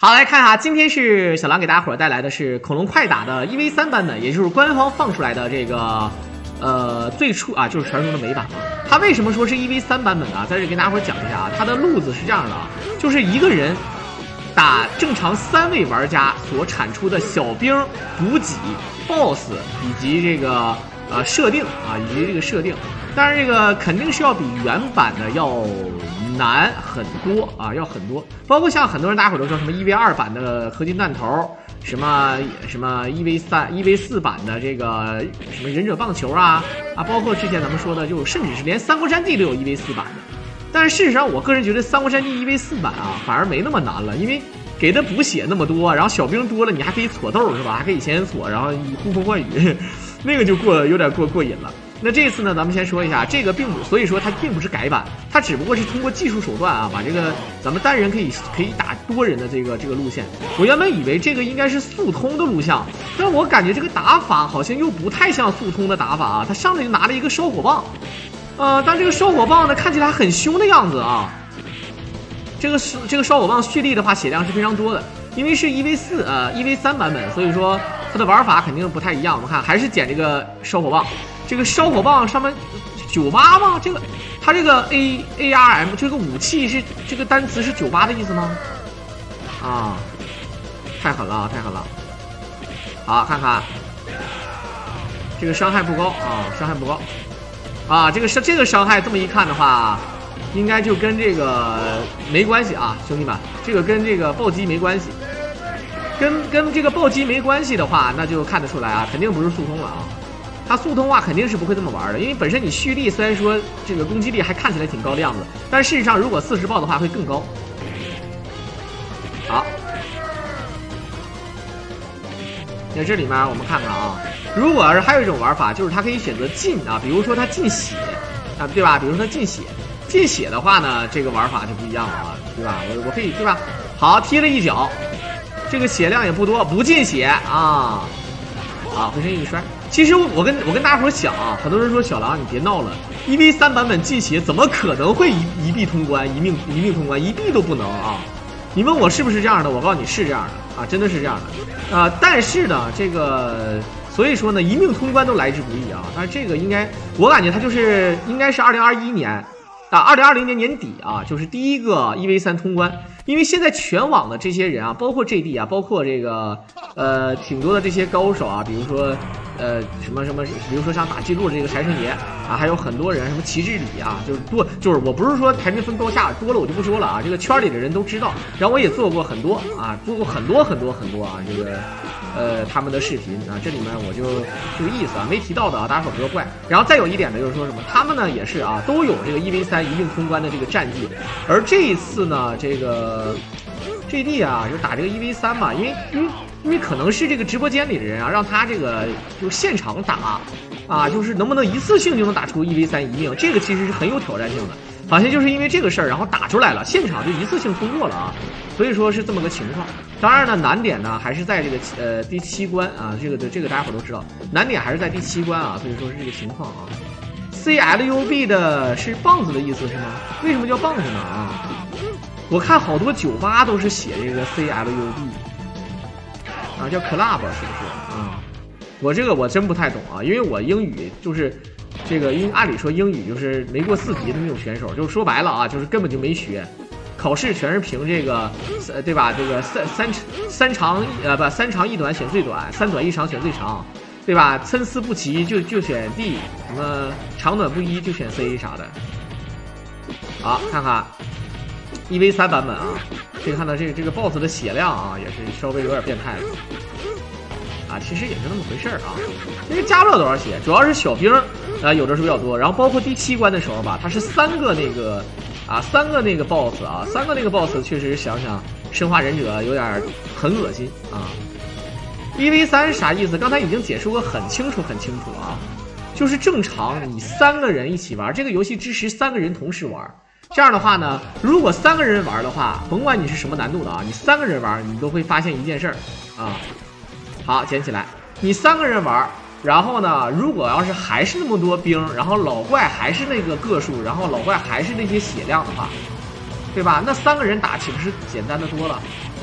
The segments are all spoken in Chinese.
好，来看哈，今天是小狼给大家伙带来的是恐龙快打的1v3版本，也就是官方放出来的这个，最初啊就是传说中的美版啊。它为什么说是1v3版本啊？在这跟大家伙讲一下啊，它的路子是这样的啊，就是一个人打正常3位玩家所产出的小兵、补给、BOSS 以及这个设定啊，以及这个设定，当然这个肯定是要比原版的要难很多啊，要很多。包括像很多人大家伙都说什么1v2版的合金弹头，什么 1v4版的这个什么忍者棒球啊，包括之前咱们说的，就甚至是连三国战记都有1v4版的。但是事实上，我个人觉得三国战记1v4版啊，反而没那么难了，因为给的补血那么多，然后小兵多了，你还可以搓豆是吧？还可以先搓，然后呼风唤雨，那个就有点过瘾了。那这次呢，咱们先说一下，这个所以说它并不是改版，它只不过是通过技术手段啊，把这个咱们单人可以打多人的这个路线。我原本以为这个应该是速通的录像，但我感觉这个打法好像又不太像速通的打法啊。他上来就拿了一个烧火棒，但这个烧火棒呢看起来很凶的样子啊。这个烧火棒蓄力的话，血量是非常多的，因为是1v3版本，所以说它的玩法肯定不太一样。我们看还是捡这个烧火棒。这个烧火棒上面98吗？它这个 ARM 这个武器是这个单词是98的意思吗？啊，太狠了，太狠了！好，看看这个伤害不高啊，伤害不高啊。这个伤害这么一看的话，应该就跟这个没关系啊，兄弟们，这个跟这个暴击没关系。跟这个暴击没关系的话，那就看得出来啊，肯定不是速通了啊。它速通的话肯定是不会这么玩的，因为本身你蓄力虽然说这个攻击力还看起来挺高的样子，但事实上如果40爆的话会更高。好，在这里面我们看看啊，如果要是还有一种玩法，就是它可以选择禁啊，比如说它禁血啊，对吧？比如说它禁血的话呢，这个玩法就不一样了啊，对吧？我可以对吧？好，踢了一脚，这个血量也不多，不禁血啊，好，回身一摔。其实我跟大家伙讲啊，很多人说小狼你别闹了，1v3版本禁血怎么可能会一币通关，一命通关，一币都不能啊！你问我是不是这样的？我告诉你是这样的啊，真的是这样的但是呢，这个所以说呢，一命通关都来之不易啊。但是这个我感觉它应该是2021年2020年年底啊，就是第一个1v3通关。因为现在全网的这些人啊，包括 JD 啊，包括这个挺多的这些高手啊，比如说什么，比如说像打记录的这个柴圣爷啊，还有很多人什么旗帜里啊，就是我不是说排名分高下，多了我就不说了啊，这个圈里的人都知道。然后我也做过很多啊，做过很多啊，这个他们的视频啊，这里面我就这个意思啊，没提到的啊，大家伙不要怪。然后再有一点呢，就是说什么，他们呢也是啊，都有这个1v3一定通关的这个战绩，而这一次呢，这个。GD 啊，就打这个1v3嘛，因为可能是这个直播间里的人啊，让他这个就现场打啊，就是能不能一次性就能打出1v3一命，这个其实是很有挑战性的。好像就是因为这个事儿，然后打出来了，现场就一次性通过了啊，所以说是这么个情况。当然呢，难点呢还是在这个第7关啊，这个大家伙都知道，难点还是在第7关啊，所以说是这个情况啊。CLUB 的是棒子的意思是吗？为什么叫棒子呢啊？我看好多98都是写这个 CLUB 啊，叫 Club 是不是啊？我真不太懂啊，因为我英语就是这个，因为按理说英语就是没过4级的那种选手，就是说白了啊，就是根本就没学，考试全是凭这个对吧？这个三长一短选最短，3短1长选最长，对吧？参差不齐就选 D， 什么长短不一就选 C 啥的。好，看看。1v3版本啊，可以看到这个 BOSS 的血量啊，也是稍微有点变态了啊，其实也是那么回事啊。因为加不了多少血，主要是小兵有的时候比较多，然后包括第7关的时候吧，它是3个那个 BOSS 啊，3个那个 BOSS 确实想想生化忍者有点很恶心啊。1v3啥意思？刚才已经解释过很清楚啊，就是正常你3个人一起玩这个游戏，支持3个人同时玩。这样的话呢，如果3个人玩的话，甭管你是什么难度的啊，你3个人玩，你都会发现一件事儿啊。好，捡起来，你3个人玩，然后呢，如果要是还是那么多兵，然后老怪还是那个个数，然后老怪还是那些血量的话，对吧？那3个人打岂不是简单的多了？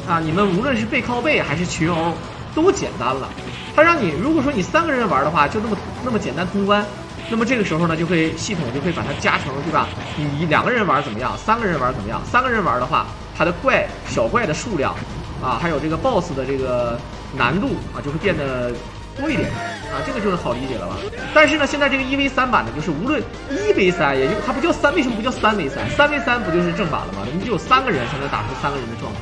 啊，你们无论是背靠背还是群殴都简单了。它让你如果说你3个人玩的话，就那么简单通关。那么这个时候呢，系统就会把它加成，对吧？你2个人玩怎么样？3个人玩怎么样？3个人玩的话，它的小怪的数量啊，还有这个 BOSS 的这个难度啊，就会变得多一点啊，这个就是好理解了吧？但是呢，现在这个1v3版呢，就是无论1v3，也就它不叫3，为什么不叫3v3？3v3不就是正版了吗？你只有3个人才能打出3个人的状态，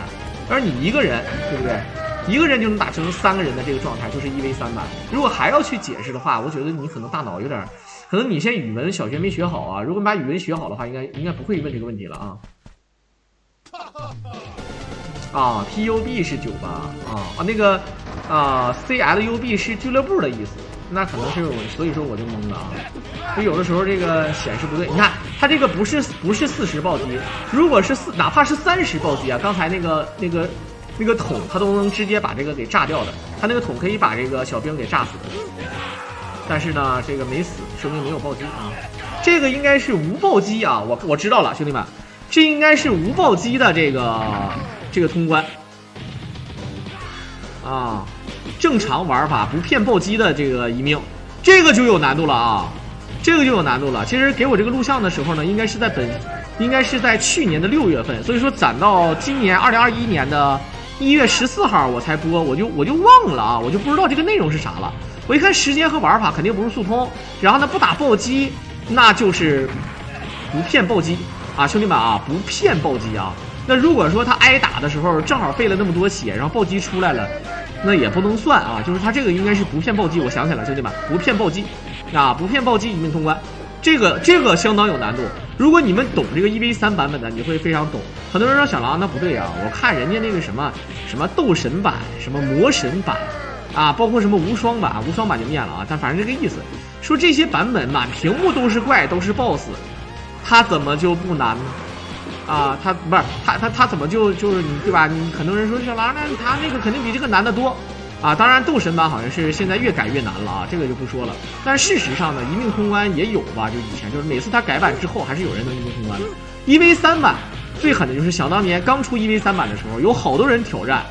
而你1个人，对不对？1个人就能打成3个人的这个状态，就是1v3版。如果还要去解释的话，我觉得你可能大脑有点。可能你现在语文小学没学好啊，如果你把语文学好的话，应该不会问这个问题了啊。啊 ，PUB 是酒吧那个CLUB 是俱乐部的意思，那可能是所以说我就懵了啊。就有的时候这个显示不对，你看它这个不是40暴击，如果是哪怕是30暴击啊，刚才那个桶它都能直接把这个给炸掉的，它那个桶可以把这个小兵给炸死的。但是呢，这个没死，说明没有暴击啊。这个应该是无暴击啊，我知道了，兄弟们，这应该是无暴击的这个通关啊。正常玩法不骗暴击的这个一命，这个就有难度了啊，这个就有难度了。其实给我这个录像的时候呢，应该是在去年的6月份，所以说攒到今年2021年的1月14号我才播，我就忘了啊，我就不知道这个内容是啥了。我一看时间和玩法肯定不是速通，然后呢不打暴击，那就是不骗暴击啊，兄弟们啊，不骗暴击啊。那如果说他挨打的时候正好费了那么多血，然后暴击出来了，那也不能算啊，就是他这个应该是不骗暴击。我想起来了，兄弟们，不骗暴击啊，不骗暴击一命通关，这个相当有难度。如果你们懂这个1v3版本的，你会非常懂。很多人说小狼那不对啊，我看人家那个什么斗神版、什么魔神版。啊，包括什么无双版就灭了啊，但反正这个意思，说这些版本满屏幕都是怪，都是 BOSS， 他怎么就不难呢？啊，他不是他怎么就是你对吧？你很多人说小狼那他那个肯定比这个难得多啊。当然斗神版好像是现在越改越难了啊，这个就不说了。但事实上呢，一命通关也有吧，就以前就是每次他改版之后，还是有人能一命通关的。1v3版最狠的就是想当年刚出1v3版的时候，有好多人挑战。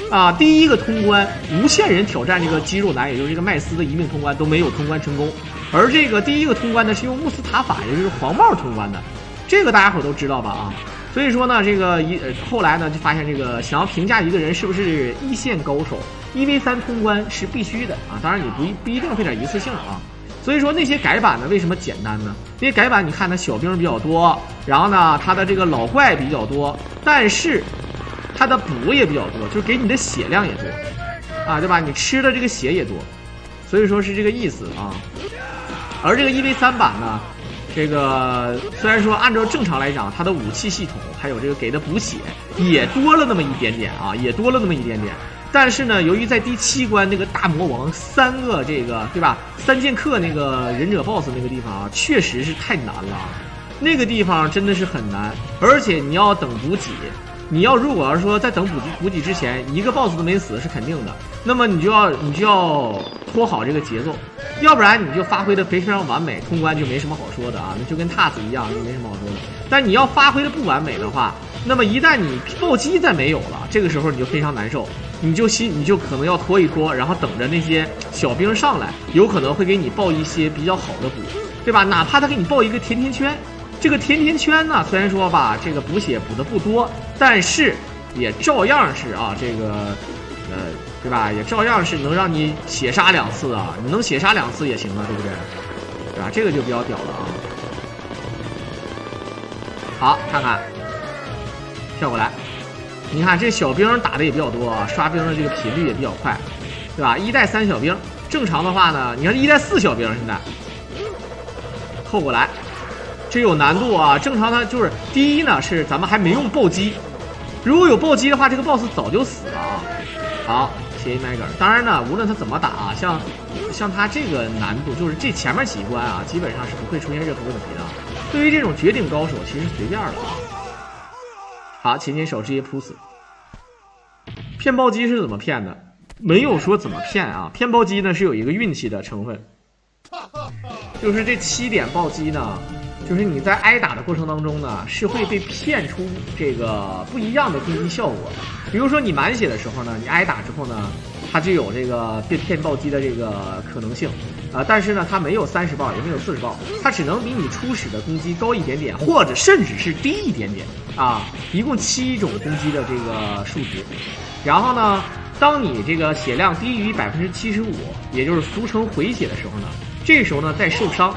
啊，第一个通关，无限人挑战这个肌肉男，也就是这个麦斯的一命通关都没有通关成功，而这个第一个通关呢是用穆斯塔法，也就是黄帽通关的，这个大家伙都知道吧啊？所以说呢，这个后来呢就发现这个想要评价一个人是不是一线高手，1v3通关是必须的啊，当然也不一定非得一次性啊。所以说那些改版呢为什么简单呢？那些改版你看它小兵比较多，然后呢它的这个老怪比较多，但是它的补也比较多，就是给你的血量也多啊，对吧？你吃的这个血也多，所以说是这个意思啊。而这个1v3版呢，这个虽然说按照正常来讲，它的武器系统还有这个给的补血也多了那么一点点啊，也多了那么一点点。但是呢，由于在第7关那个大魔王3个这个对吧，3剑客那个忍者 BOSS 那个地方啊，确实是太难了，那个地方真的是很难，而且你要等补给。你要如果要是说在等补给之前一个 BOSS 都没死是肯定的，那么你就要拖好这个节奏，要不然你就发挥的非常完美，通关就没什么好说的啊，那就跟 TAS 一样，就没什么好说的。但你要发挥的不完美的话，那么一旦你暴击再没有了，这个时候你就非常难受，你就可能要拖一拖，然后等着那些小兵上来，有可能会给你爆一些比较好的补，对吧？哪怕他给你爆一个甜甜圈。这个甜甜圈呢，虽然说吧，这个补血补的不多，但是也照样是啊，这个对吧？也照样是能让你血杀2次啊，你能血杀2次也行啊，对不对？对吧？这个就比较屌了啊。好，看看，跳过来，你看这小兵打的也比较多啊，刷兵的这个频率也比较快，对吧？1带3小兵，正常的话呢，你看1带4小兵现在扣过来。这有难度啊！正常它就是第一呢是咱们还没用暴击，如果有暴击的话，这个 BOSS 早就死了啊。好，谢谢 Megan。当然呢，无论他怎么打啊，像他这个难度，就是这前面几关啊，基本上是不会出现任何问题的。对于这种绝顶高手，其实随便了啊。好，前金手直接扑死。骗暴击是怎么骗的？没有说怎么骗啊，骗暴击呢是有一个运气的成分，就是这7点暴击呢。就是你在挨打的过程当中呢，是会被骗出这个不一样的攻击效果。比如说你满血的时候呢，你挨打之后呢，它就有这个被骗暴击的这个可能性但是呢，它没有30爆，也没有40爆，它只能比你初始的攻击高一点点，或者甚至是低一点点一共7种攻击的这个数值。然后呢，当你这个血量低于75%，也就是俗称回血的时候呢，这时候呢再受伤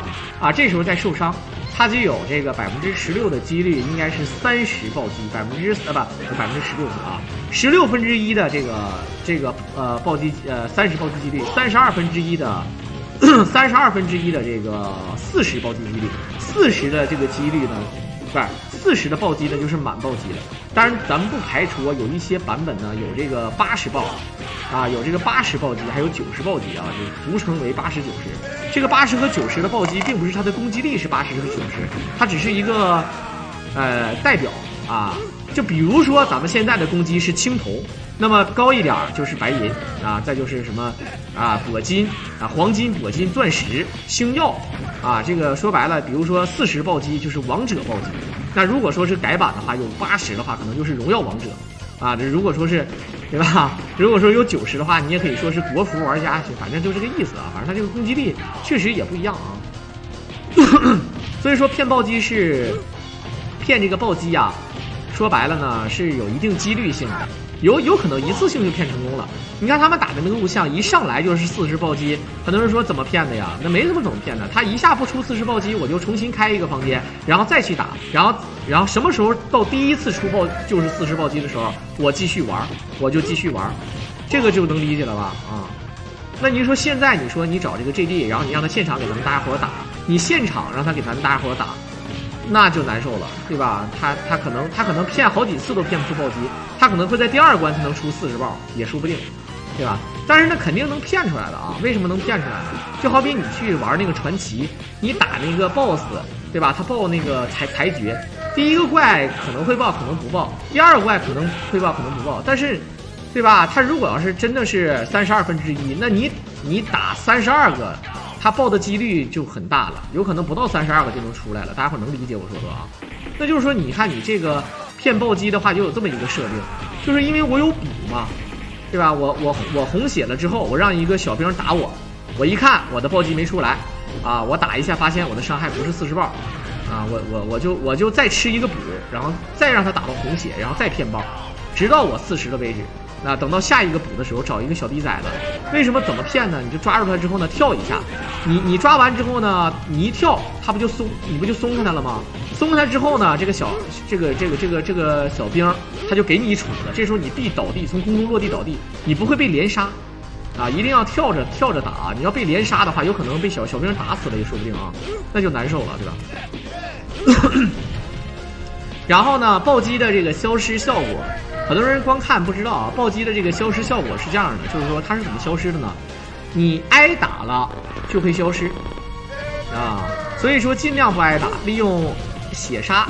这时候再受伤。它就有这个16%的几率，应该是30暴击，16分之一的这个暴击30暴击几率，32分之一的这个40暴击几率，40的这个几率呢，不是40的暴击呢就是满暴击了。当然咱们不排除有一些版本呢有这个80暴有这个80暴击，还有90暴击就俗称为80、90。这个80和90的暴击，并不是它的攻击力是80和90，它只是一个代表就比如说咱们现在的攻击是青铜，那么高一点就是白银再就是什么铂金黄金、铂金、钻石、星耀这个说白了，比如说40暴击就是王者暴击。那如果说是改版的话，有80的话，可能就是荣耀王者这如果说是，对吧？如果说有90的话，你也可以说是国服玩家，反正就这个意思反正它这个攻击力确实也不一样所以说骗暴击是骗这个暴击说白了呢是有一定几率性的，有可能一次性就骗成功了。你看他们打的那个录像，一上来就是40暴击，很多人说怎么骗的呀？那没怎么骗的，他一下不出40暴击，我就重新开一个房间，然后再去打，然后什么时候到第一次出暴就是40暴击的时候，我就继续玩，这个就能理解了吧？那你说现在你说你找这个 JD， 然后你让他现场给咱们大家伙打，你现场让他给咱们大家伙打，那就难受了，对吧？他可能骗好几次都骗不出暴击，他可能会在第2关才能出40爆，也说不定，对吧？但是那肯定能骗出来的为什么能骗出来呢？就好比你去玩那个传奇，你打那个 BOSS， 对吧？他报那个裁决，第一个怪可能会报，可能不报；第2个怪可能会报，可能不报。但是，对吧？他如果要是真的是32分之一，那你打32个，他报的几率就很大了，有可能不到32个就能出来了。大家伙能理解我说的那就是说，你看你这个骗暴击的话，就有这么一个设定，就是因为我有补嘛，对吧？我红血了之后，我让一个小兵打我一看我的暴击没出来我打一下发现我的伤害不是40爆我就再吃一个补，然后再让他打到红血，然后再骗爆，直到我40的为止。那等到下一个补的时候，找一个小逼崽子，为什么怎么骗呢？你就抓住他之后呢，跳一下，你抓完之后呢，你一跳，他不就你不就松开他了吗？松开他之后呢，这个小兵他就给你一杵子，这时候你必倒地，从空中落地倒地，你不会被连杀一定要跳着打你要被连杀的话，有可能被小兵打死了也说不定那就难受了，对吧？然后呢，暴击的这个消失效果，很多人光看不知道暴击的这个消失效果是这样的，就是说它是怎么消失的呢？你挨打了就会消失所以说尽量不挨打，利用血杀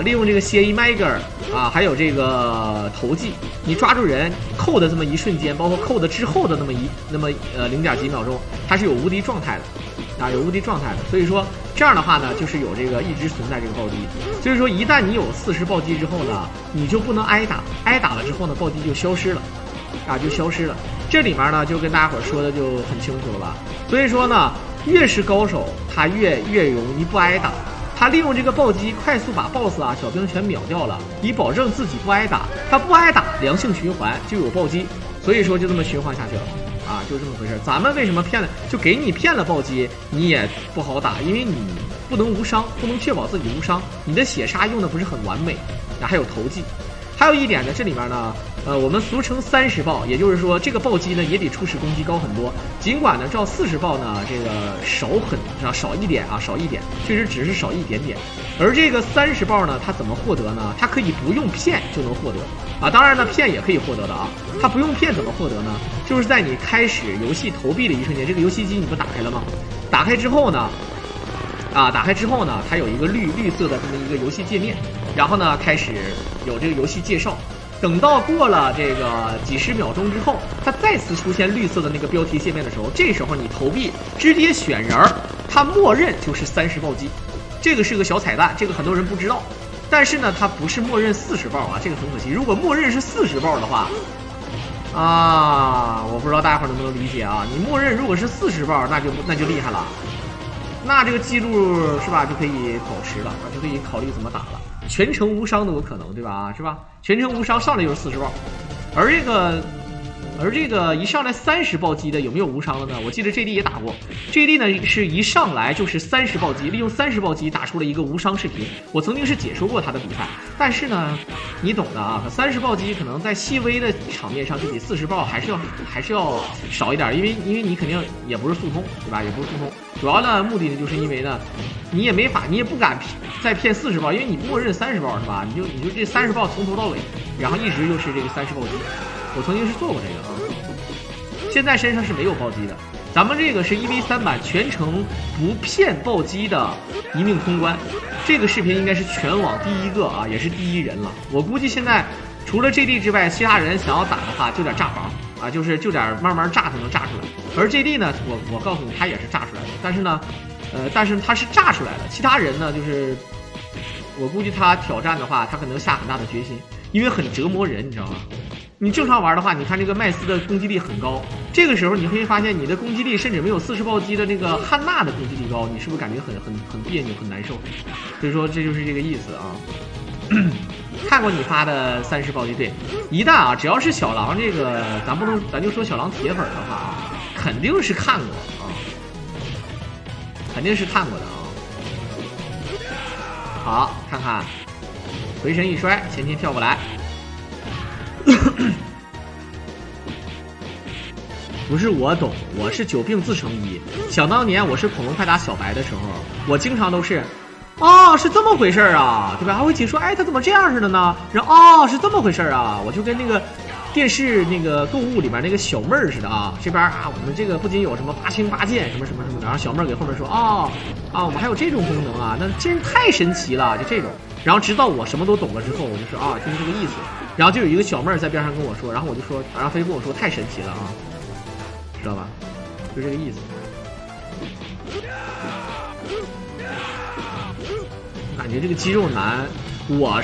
利用这个血一 Mega 还有这个投技，你抓住人扣的这么一瞬间，包括扣的之后的那么0.几秒钟，它是有无敌状态的有无敌状态的。所以说这样的话呢，就是有这个一直存在这个暴击。所以说一旦你有40暴击之后呢，你就不能挨打，挨打了之后呢，暴击就消失了就消失了。这里面呢就跟大家伙说的就很清楚了吧。所以说呢，越是高手他越容易不挨打，他利用这个暴击快速把 BOSS 小兵全秒掉了，以保证自己不挨打。他不挨打，良性循环就有暴击，所以说就这么循环下去了就这么回事。咱们为什么骗了，就给你骗了暴击，你也不好打，因为你不能无伤，不能确保自己无伤，你的血杀用的不是很完美还有投技。还有一点呢，这里面呢我们俗称30爆，也就是说这个暴击呢也比初始攻击高很多，尽管呢照40爆呢这个少一点少一点，确实只是少一点点。而这个30爆呢，它怎么获得呢？它可以不用骗就能获得当然呢骗也可以获得的它不用骗怎么获得呢？就是在你开始游戏投币的一瞬间，这个游戏机你不打开了吗？打开之后呢它有一个绿色的这么一个游戏界面，然后呢开始有这个游戏介绍。等到过了这个几十秒钟之后，它再次出现绿色的那个标题界面的时候，这时候你投币直接选人，它默认就是30暴击。这个是个小彩蛋，这个很多人不知道。但是呢，它不是默认40爆啊，这个很可惜。如果默认是40爆的话，啊，我不知道大家伙能不能理解啊？你默认如果是40爆，那就厉害了，那这个记录是吧就可以保持了，就可以考虑怎么打了，全程无伤都有可能，对吧？是吧？全程无伤上来就是40爆，而这个一上来30暴击的有没有无伤的呢？我记得 JD 也打过 ，JD 呢是一上来就是30暴击，利用30暴击打出了一个无伤视频。我曾经是解说过他的比赛，但是呢，你懂的啊，30暴击可能在细微的场面上就比40爆还是要少一点，因为你肯定也不是速通，对吧？也不是速通，主要呢目的呢就是因为呢，你也不敢再骗40爆，因为你默认30爆是吧？你就这30爆从头到尾，然后一直就是这个30暴击。我曾经是做过这个啊，现在身上是没有暴击的。咱们这个是1v3版全程不骗暴击的一命通关，这个视频应该是全网第一个啊，也是第一人了。我估计现在除了 JD 之外，其他人想要打的话，就点炸房啊，就点慢慢炸才能炸出来。而 JD 呢，我告诉你，他也是炸出来的，但是他是炸出来的。其他人呢，就是我估计他挑战的话，他可能下很大的决心，因为很折磨人，你知道吗？你正常玩的话，你看这个麦斯的攻击力很高，这个时候你会发现你的攻击力甚至没有40暴击的那个汉娜的攻击力高，你是不是感觉很别扭很难受？所以说这就是这个意思啊。看过你发的30暴击，对，一旦啊只要是小狼这个，咱就说小狼铁粉的话啊，肯定是看过啊，肯定是看过的啊。好，看看回身一摔，前跳过来。不是我懂，我是久病自成医。想当年我是恐龙快打小白的时候，我经常都是，哦，是这么回事啊，对吧？还会解说，哎，他怎么这样似的呢？然后哦，是这么回事啊，我就跟那个电视那个购物里边那个小妹儿似的啊，这边啊，我们这个不仅有什么8星8剑什么什么什么的，然后小妹儿给后面说，哦，啊，我们还有这种功能啊，那真是太神奇了，就这种。然后直到我什么都懂了之后，我就说啊，就是这个意思。然后就有一个小妹儿在边上跟我说，然后我就说，然后他就跟我说太神奇了啊，知道吧？就这个意思。感觉这个肌肉男，我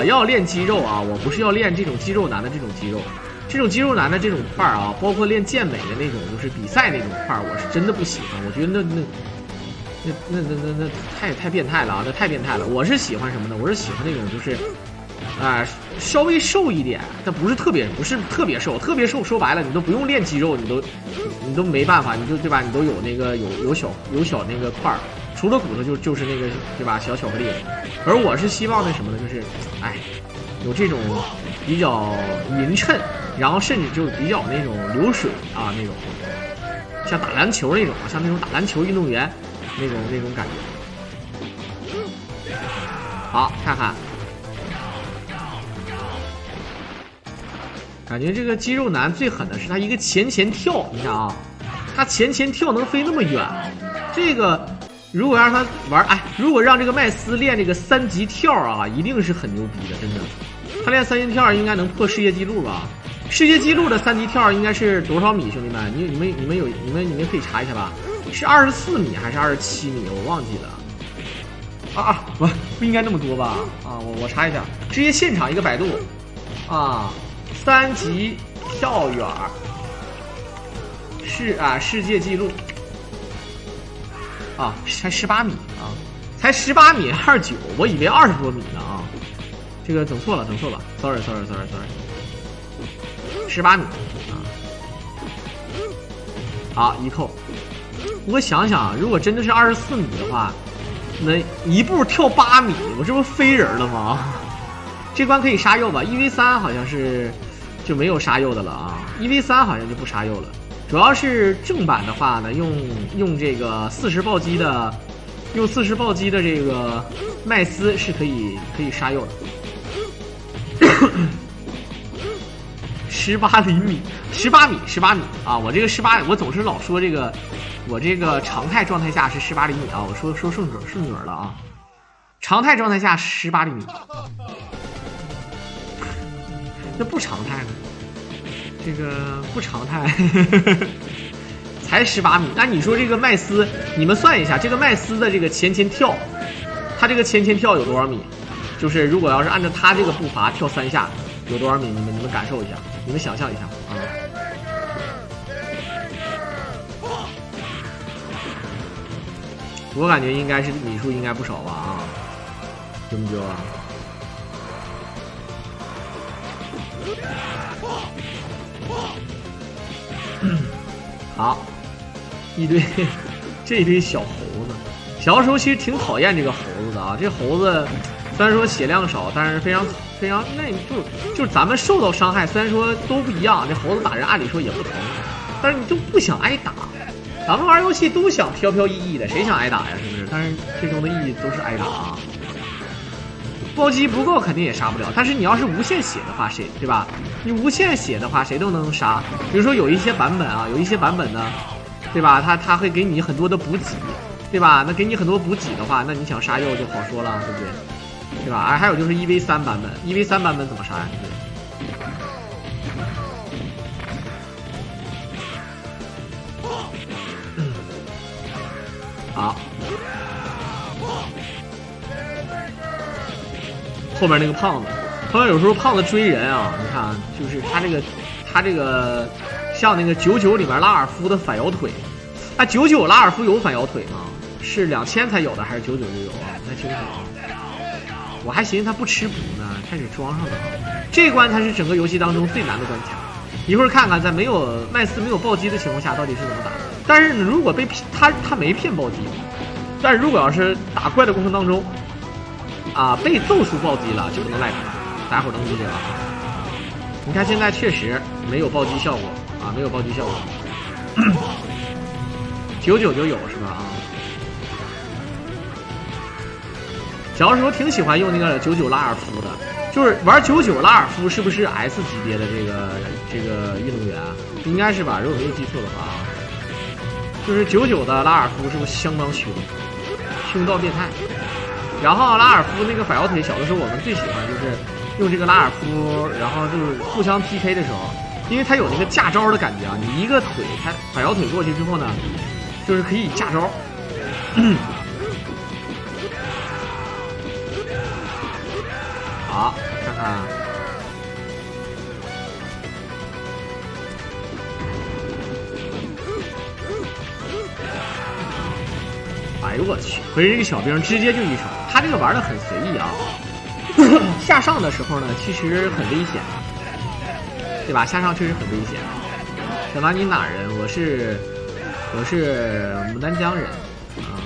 要练肌肉啊，我不是要练这种肌肉男的这种肌肉，这种肌肉男的这种块儿啊，包括练健美的那种，就是比赛那种块儿，我是真的不喜欢。我觉得那太变态了啊，那太变态了。我是喜欢什么呢？我是喜欢那种就是。稍微瘦一点，但不是特别瘦，特别瘦说白了你都不用练肌肉，你都没办法，你就对吧？你都有那个有小那个块儿，除了骨头就是那个对吧？小巧克力。而我是希望那什么呢？就是有这种比较匀称，然后甚至就比较那种流水啊那种，像打篮球那种，像那种打篮球运动员那种感觉。好，看看。感觉这个肌肉男最狠的是他一个前跳，你看啊，他前跳能飞那么远，这个如果让他玩，如果让这个麦斯练这个3级跳啊，一定是很牛逼的，真的。他练3级跳应该能破世界纪录吧？世界纪录的3级跳应该是多少米？兄弟们，你们可以查一下吧？是24米还是27米？我忘记了。不应该那么多吧？啊，我查一下，直接现场一个百度啊。3级跳远世界纪录啊，才18米啊，才18米29，我以为20多米呢啊，这个整错了 ，sorry ，18米啊，好一扣，我想想，如果真的是24米的话，那一步跳8米，我这不飞人了吗？这关可以杀右吧 ？1v3 好像是就没有杀右的了啊 ，1v3 好像就不杀右了。主要是正版的话呢，用这个40暴击的，用40暴击的这个麦斯是可以杀右的。18厘米，18米啊！我这个18，我总是老说这个，我这个常态状态下是18厘米啊，我说顺嘴了啊。常态状态下18厘米。那不常态呢？这个不常态，才18米。那你说这个麦斯，你们算一下，这个麦斯的这个前跳，他这个前跳有多少米？就是如果要是按照他这个步伐跳3下，有多少米？你们感受一下，你们想象一下啊。我感觉应该是米数应该不少吧啊，对不对啊？好，这一堆小猴子。小的时候其实挺讨厌这个猴子的啊，这猴子虽然说血量少，但是非常那就是咱们受到伤害，虽然说都不一样，这猴子打人按理说也不疼，但是你就不想挨打。咱们玩游戏都想飘飘逸逸的，谁想挨打呀？是不是？但是最终的意义都是挨打啊。暴击不够肯定也杀不了，但是你要是无限血的话，谁对吧？你无限血的话，谁都能杀。比如说有一些版本啊，有一些版本呢，对吧？它会给你很多的补给，对吧？那给你很多补给的话，那你想杀肉就好说了，对不对？对吧？还有就是1v3版本，1v3版本怎么杀呀？对不对？好，后面那个胖子，后面有时候胖子追人啊，你看，就是他这个像那个99里面拉尔夫的反摇腿，啊，99拉尔夫有反摇腿吗？是2000才有的还是99就有啊？不太清楚啊。我还寻思他不吃补呢，开始装上了。这一关才是整个游戏当中最难的关卡。一会儿看看在麦斯没有暴击的情况下到底是怎么打。但是如果被他没骗暴击，但是如果要是打怪的过程当中，啊被揍出暴击了，就不能赖他，大家伙能理解吧？你看现在确实没有暴击效果啊，没有暴击效果。99就有是吧？啊，小的时候挺喜欢用那个99拉尔夫的，就是玩99拉尔夫是不是 S 级别的这个运动员啊？应该是吧，如果没有记错的话啊。就是99的拉尔夫是不是相当凶到变态？然后拉尔夫那个反摇腿，小的时候我们最喜欢就是用这个拉尔夫，然后就是互相 PK 的时候，因为他有那个架招的感觉啊，你一个腿，他反摇腿过去之后呢，就是可以架招。好，看看。哎呦我去！回这个小兵直接就一手，他这个玩的很随意啊。下上的时候呢，其实很危险，对吧？下上确实很危险。小马，你哪人？我是牡丹江人啊，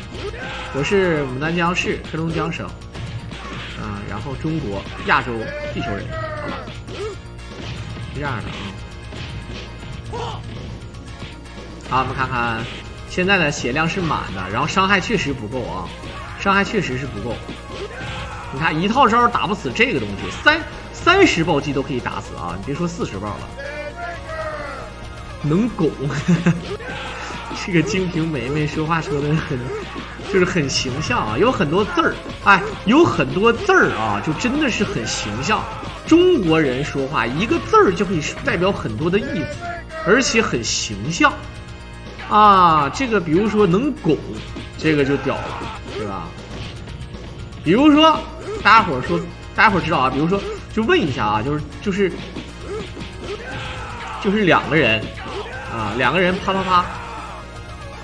我是牡丹江市黑龙江省啊，然后中国亚洲地球人，好吧？是这样的啊。好，我们看看。现在的血量是满的，然后伤害确实不够啊，伤害确实是不够。你看一套招打不死这个东西，30暴击都可以打死啊！你别说40暴了，能拱。这个精平梅梅说话说的就是很形象啊，有很多字儿，哎，有很多字儿啊，就真的是很形象。中国人说话一个字儿就可以代表很多的意思，而且很形象。啊，这个比如说能拱，这个就屌了，对吧？比如说，大家伙知道啊，比如说就问一下啊，就是2个人啊，2个人啪啪啪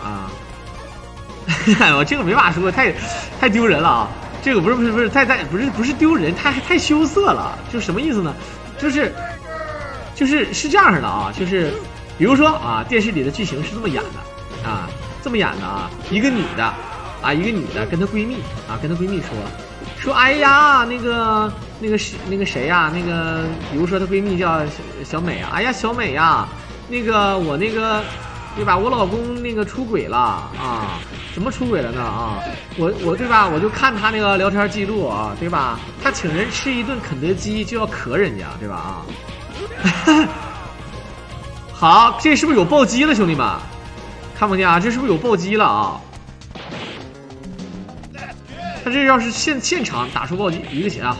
啊，我这个没法说，太丢人了啊！这个不是不是丢人，太羞涩了，就什么意思呢？就是这样式的啊，就是。比如说啊，电视里的剧情是这么演的啊，一个女的跟她闺蜜啊，跟她闺蜜说，哎呀，那个谁呀，比如说她闺蜜叫小美啊，哎呀，小美呀，我对吧，我老公出轨了啊，怎么出轨了呢啊？我对吧，我就看他那个聊天记录啊，对吧？他请人吃一顿肯德基就要咳人家，对吧啊？好，这是不是有暴击了，兄弟们？看不见啊？这是不是有暴击了啊？他这要是现场打出暴击，一个血啊，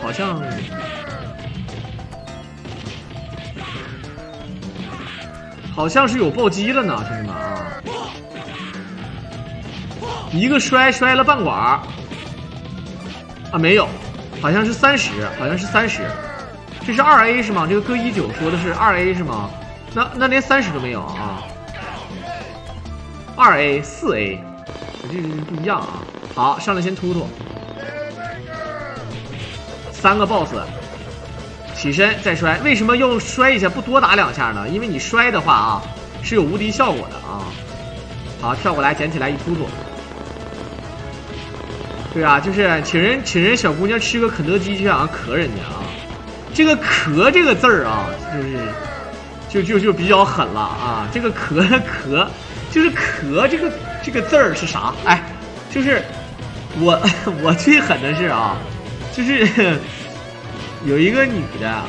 好像是有暴击了呢，兄弟们啊！一个摔了半管啊，没有，好像是30，好像是30。这是2A 是吗？这个哥19说的是2A 是吗？那连30都没有啊。2A 4A， 这不一样啊。好，上来先突突，3个 BOSS， 起身再摔。为什么要摔一下不多打2下呢？因为你摔的话啊是有无敌效果的啊。好，跳过来捡起来一突突。对啊，就是请人小姑娘吃个肯德基就想咳人家啊。这个咳这个字儿啊，就比较狠了啊。这个咳就是咳这个字儿是啥？哎，就是我最狠的是啊，就是有一个女的啊，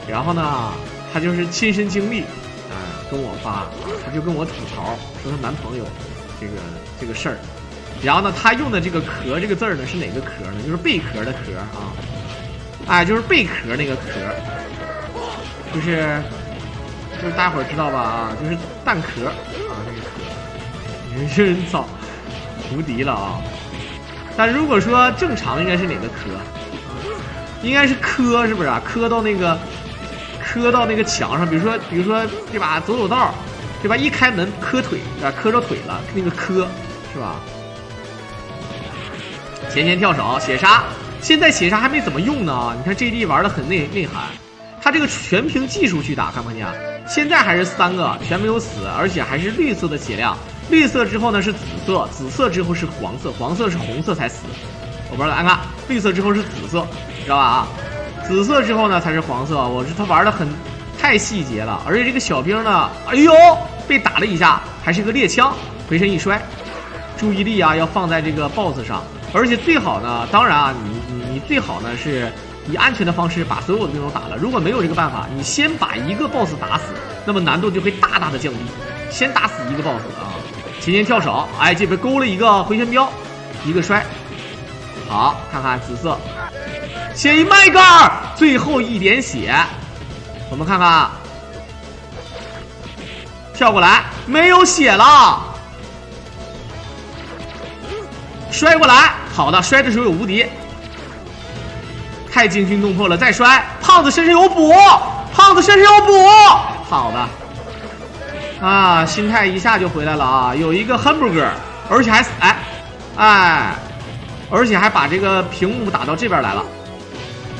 然后呢，她就是亲身经历跟我发，她就跟我吐槽说她男朋友这个事儿。然后呢，他用的这个壳这个字儿呢是哪个壳呢？就是贝壳的壳啊，哎，就是贝壳那个壳，就是大伙儿知道吧啊，就是蛋壳啊那个壳，你是早无敌了啊！但如果说正常应该是哪个壳？应该是磕是不是啊？磕到那个墙上，比如说对吧？走道对吧？一开门磕腿啊，磕着腿了，那个磕是吧？前跳手血杀，现在血杀还没怎么用呢。你看 JD 玩的很内涵，他这个全凭技术去打，看不看见？现在还是3个全没有死，而且还是绿色的血量，绿色之后呢是紫色，紫色之后是黄色，黄色是红色才死。我不知道，看绿色之后是紫色，知道吧啊？紫色之后呢才是黄色。他玩的很太细节了，而且这个小兵呢，哎呦，被打了一下，还是个猎枪，回身一摔，注意力啊要放在这个 BOSS 上。而且最好呢，当然啊，你最好呢是以安全的方式把所有的兵都打了。如果没有这个办法，你先把一个 BOSS 打死，那么难度就会大大的降低。先打死一个 BOSS 啊！前跳手，哎，这边勾了一个回旋镖，一个摔。好，看看紫色，血一麦盖，最后一点血。我们看看，跳过来，没有血了。摔过来，好的，摔的时候有无敌，太惊心动魄了，再摔，胖子身上有补，好的，啊，心态一下就回来了啊，有一个 hamburger， 而且还而且还把这个屏幕打到这边来了，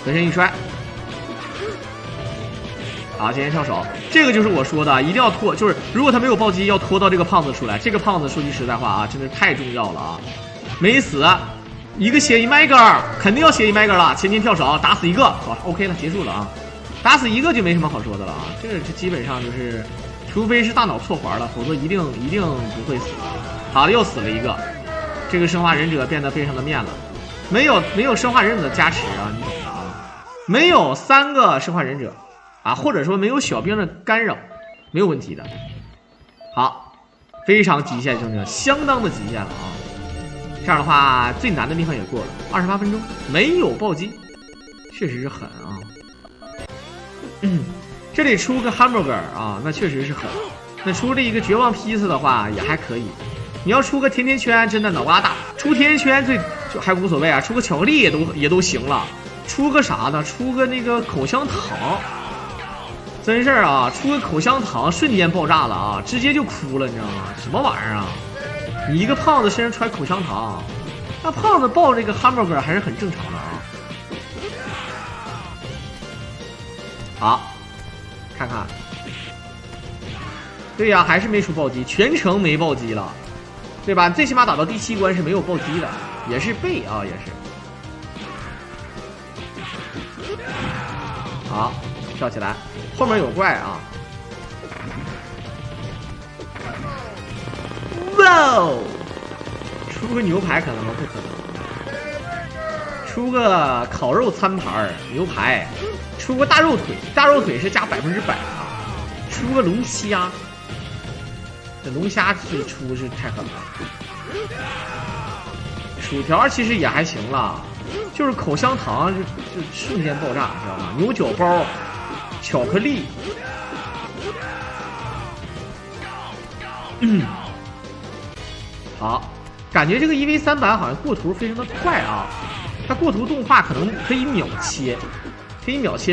回身一摔，好，今天跳手，这个就是我说的，一定要拖，就是如果他没有暴击，要拖到这个胖子出来，这个胖子说句实在话啊，真的太重要了啊。没死，一个血一麦格，肯定要血一麦格了。前跳手打死一个，好 ，OK 了，结束了啊。打死一个就没什么好说的了啊。这基本上就是，除非是大脑错环了，否则一定不会死。好的，又死了一个。这个生化忍者变得非常的面了，没有生化忍者的加持啊，你懂的啊。没有3个生化忍者啊，或者说没有小兵的干扰，没有问题的。好，非常极限，兄弟们，相当的极限了啊。这样的话，最难的地方也过了，28分钟没有暴击，确实是狠啊。这里出个 hamburger 啊，那确实是狠。那出了一个绝望披萨的话也还可以。你要出个甜甜圈，真的脑瓜大。出甜甜圈就还无所谓啊，出个巧克力也都行了。出个啥呢？出个那个口香糖，真事儿啊！出个口香糖瞬间爆炸了啊，直接就哭了，你知道吗？什么玩意儿啊？你一个胖子身上揣口香糖，那胖子抱这个 hamburger 还是很正常的啊。好，看看，对呀，还是没出暴击，全程没暴击了，对吧？最起码打到第7关是没有暴击的，也是背啊，也是。好，跳起来，后面有怪啊。哇哦！出个牛排可能吗？不可能。出个烤肉餐盘牛排，出个大肉腿，大肉腿是加100%啊。出个龙虾，这龙虾这出是太狠了。薯条其实也还行了，就是口香糖就瞬间爆炸，知道吗？牛角包、巧克力，好，感觉这个 EV3版好像过图非常的快啊，它过图动画可能可以秒切，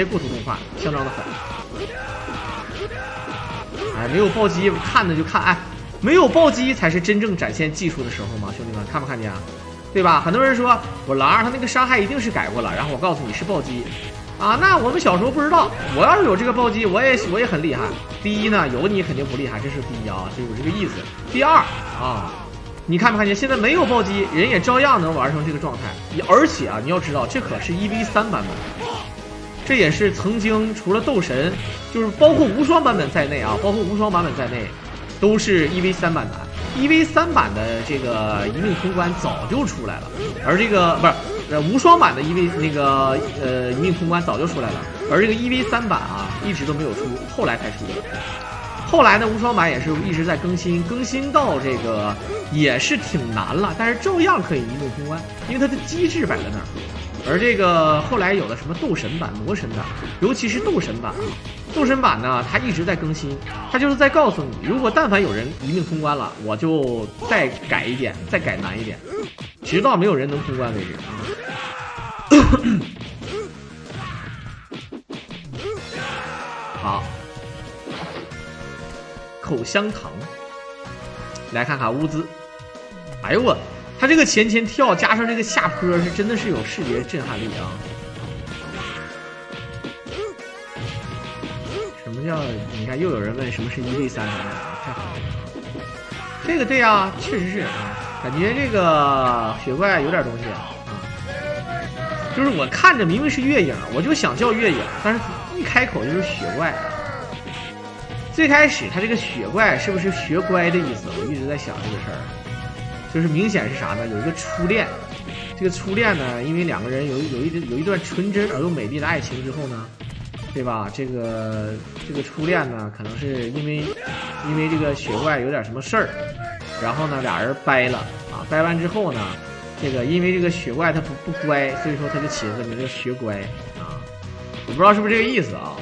过图动画，相当的狠。哎，没有暴击，看着就看，哎，没有暴击才是真正展现技术的时候嘛，兄弟们，看没看见啊？对吧？很多人说我狼二他那个伤害一定是改过了，然后我告诉你是暴击。啊，那我们小时候不知道，我要是有这个暴击，我也很厉害。第一呢，有你肯定不厉害，这是第一啊，就有这个意思。第二啊，你看没看见？现在没有暴击，人也照样能玩成这个状态。而且啊，你要知道，这可是1v3版本，这也是曾经除了斗神，就是包括无双版本在内啊，都是1v3版的。1v3版的这个一命通关早就出来了，而这个不是。无双版的一命通关早就出来了，而这个1v3版啊一直都没有出，后来才出的。后来呢，无双版也是一直在更新到这个也是挺难了，但是照样可以一命通关，因为它的机制摆在那儿。而这个后来有的什么斗神版、魔神版，尤其是斗神版啊，斗神版呢它一直在更新，它就是在告诉你，如果但凡有人一命通关了，我就再改一点，再改难一点，直到没有人能通关为止啊。好，口香糖，来看看乌兹。哎呦我，他这个前跳加上这个下坡，是真的是有视觉震撼力啊！什么叫？你看又有人问什么是1v3啊？太好了，这个对啊，确实是啊，感觉这个雪怪有点东西啊。就是我看着明明是月影，我就想叫月影，但是一开口就是雪怪。最开始他这个雪怪是不是学乖的意思？我一直在想这个事儿，就是明显是啥呢？有一个初恋，这个初恋呢，因为两个人有一段纯真而又美丽的爱情之后呢，对吧？这个初恋呢，可能是因为这个雪怪有点什么事儿，然后呢俩人掰了啊，掰完之后呢。这个因为这个雪怪它不乖，所以说他就起了个名叫雪乖啊，我不知道是不是这个意思啊。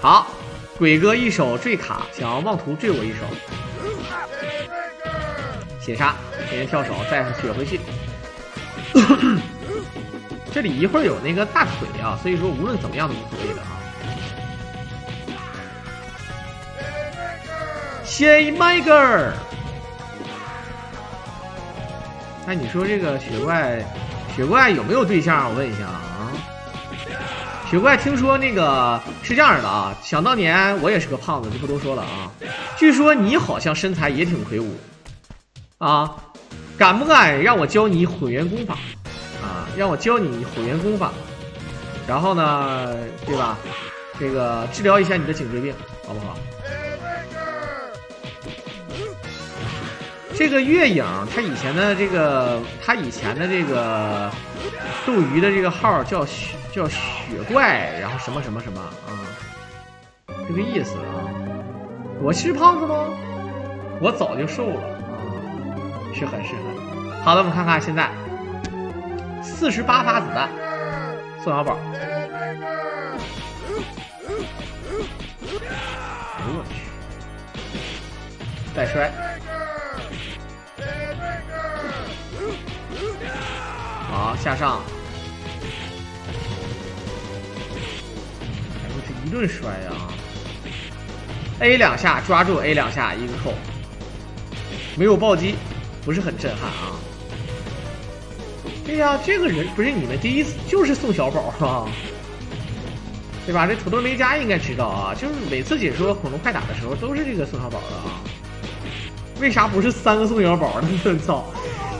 好，鬼哥一手坠卡，想要妄图坠我一手，血杀，给人跳手，再血回去。这里一会儿有那个大腿啊，所以说无论怎么样都无所谓的啊。谢麦格尔。哎，你说这个雪怪有没有对象？我问一下啊。雪怪听说那个是这样的啊，想当年我也是个胖子，就不多说了啊。据说你好像身材也挺魁梧啊，敢不敢让我教你混元功法啊？让我教你混元功法，然后呢，对吧？这个治疗一下你的颈椎病，好不好？这个月影他以前的这个斗鱼的这个号叫雪怪，然后什么啊，这个意思啊。我是胖子吗？我早就瘦了啊，是很。好的，我们看看现在48发子弹，宋小宝。哎呦我去，带摔。好，下上，哎，这一顿摔啊 ！A 两下抓住 ，A 两下一个扣，没有暴击，不是很震撼啊。对呀，这个人不是你们第一次，就是宋小宝啊，对吧？这土豆没家应该知道啊，就是每次解说恐龙快打的时候都是这个宋小宝的啊。为啥不是3个宋小宝呢？我操！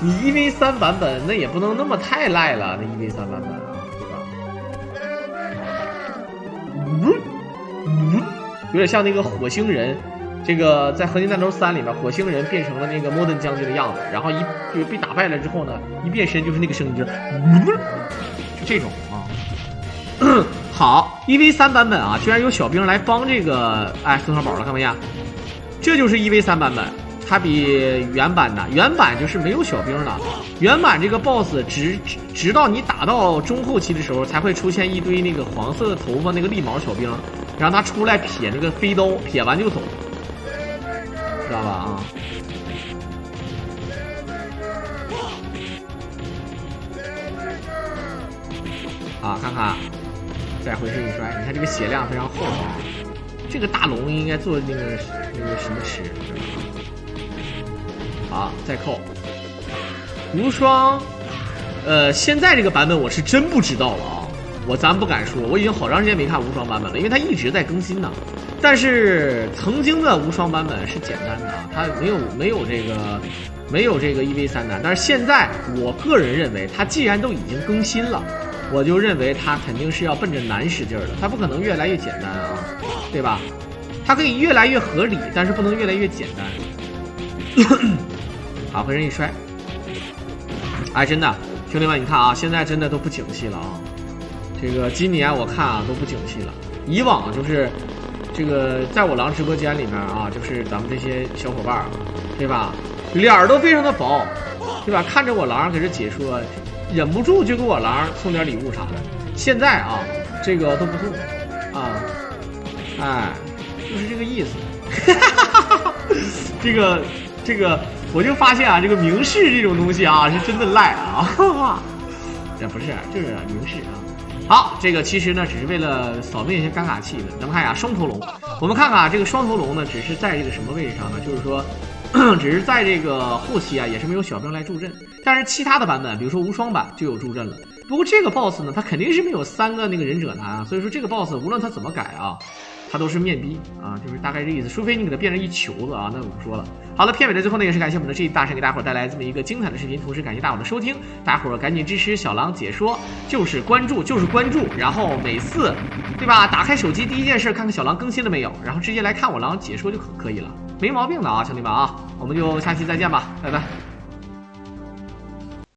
你1v3版本那也不能那么太赖了，那1v3版本啊，对吧？有点像那个火星人，这个在《合金弹头3》里面，火星人变成了那个莫顿将军的样子，然后就被打败了之后呢，一变身就是那个声音，就这种啊。好，1v3版本啊，居然有小兵来帮这个宋小宝了，看没见？这就是1v3版本。它比原版的，原版就是没有小兵的，原版这个 BOSS 直到你打到中后期的时候，才会出现一堆那个黄色的头发那个立毛小兵，然后他出来撇那个飞刀，撇完就走，知道吧啊？啊，看看，再回身一摔，你看这个血量非常厚。这个大龙应该做那个什么吃？好，再扣。无双，现在这个版本我是真不知道了啊，咱不敢说，我已经好长时间没看无双版本了，因为它一直在更新呢。但是曾经的无双版本是简单的啊，它没有这个1v3难。但是现在我个人认为，它既然都已经更新了，我就认为它肯定是要奔着难使劲的，它不可能越来越简单啊，对吧？它可以越来越合理，但是不能越来越简单。好，回身一摔，哎，真的，兄弟们，你看啊，现在真的都不景气了啊。这个今年我看啊都不景气了，以往就是这个在我狼直播间里面啊，就是咱们这些小伙伴，对吧？脸儿都非常的薄，对吧？看着我狼给这解说，忍不住就给我狼送点礼物啥的。现在啊，这个都不送啊，哎，就是这个意思。这个，我就发现啊，这个明示这种东西啊，是真的赖啊。这不是，就是明示啊。好，这个其实呢，只是为了扫灭一些尴尬气氛。咱们看一下双头龙，我们看看啊，这个双头龙呢，只是在这个什么位置上呢？就是说，只是在这个后期啊，也是没有小兵来助阵。但是其他的版本，比如说无双版就有助阵了。不过这个 boss 呢，它肯定是没有3个那个忍者难啊，所以说这个 boss 无论它怎么改啊，它都是面逼啊，就是大概这意思。除非你给它变成一球子啊，那我不说了。好了，片尾的最后呢，也是感谢我们的 G 大神给大伙带来这么一个精彩的视频，同时感谢大伙的收听，大伙赶紧支持小狼解说，就是关注，然后每次，对吧？打开手机第一件事看看小狼更新了没有，然后直接来看我狼解说就可以了，没毛病的啊，兄弟们啊，我们就下期再见吧，拜拜。